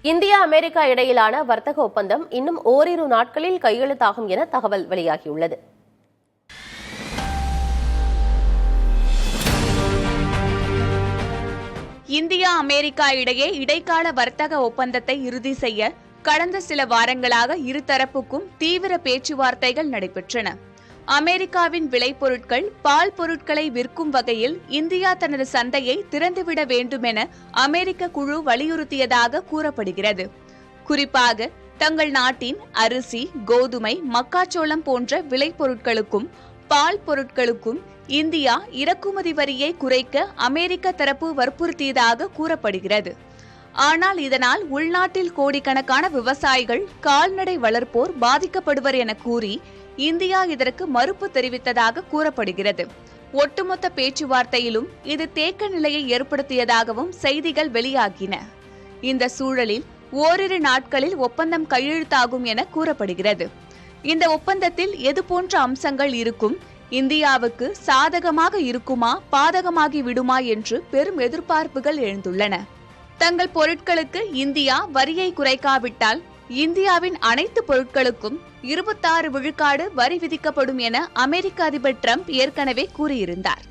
India America இடையிலான வர்த்தக ஒப்பந்தம் இன்னும் ஓரிரு நாட்களில் கையெழுத்தாகும் என தகவல் வெளியாகியுள்ளது. இந்தியா அமெரிக்கா இடையே இடைக்கால வர்த்தக ஒப்பந்தத்தை இறுதி செய்ய கடந்த சில வாரங்களாக இருதரப்புக்கும் தீவிர பேச்சுவார்த்தைகள் நடைபெற்றன. அமெரிக்காவின் விளைபொருட்கள், பால் பொருட்களை விற்கும் வகையில் இந்தியா தனது சந்தையை திறந்துவிட வேண்டும் என அமெரிக்க குழு வலியுறுத்தியதாக கூறப்படுகிறது. குறிப்பாக தங்கள் நாட்டின் அரிசி, கோதுமை, மக்காச்சோளம் போன்ற விளைபொருட்களுக்கும் பால் பொருட்களுக்கும் இந்தியா இறக்குமதி வரியை குறைக்க அமெரிக்க தரப்பு வற்புறுத்தியதாக கூறப்படுகிறது. ஆனால் இதனால் உள்நாட்டில் கோடிக்கணக்கான விவசாயிகள், கால்நடை வளர்ப்போர் பாதிக்கப்படுவர் என கூறி இந்தியா இதற்கு மறுப்பு தெரிவித்ததாக கூறப்படுகிறது. ஒட்டுமொத்த பேச்சுவார்த்தையிலும் இது தேக்க நிலையை ஏற்படுத்தியதாகவும் செய்திகள் வெளியாகின. இந்த சூழலில் ஓரிரு நாட்களில் ஒப்பந்தம் கையெழுத்தாகும் என கூறப்படுகிறது. இந்த ஒப்பந்தத்தில் எதுபோன்ற அம்சங்கள் இருக்கும், இந்தியாவுக்கு சாதகமாக இருக்குமா, பாதகமாகி விடுமா என்று பெரும் எதிர்பார்ப்புகள் எழுந்துள்ளன. தங்கள் பொருட்களுக்கு இந்தியா வரியை குறைக்காவிட்டால் இந்தியாவின் அனைத்து பொருட்களுக்கும் 26 விழுக்காடு வரி விதிக்கப்படும் என அமெரிக்க அதிபர் டிரம்ப் ஏற்கனவே கூறியிருந்தார்.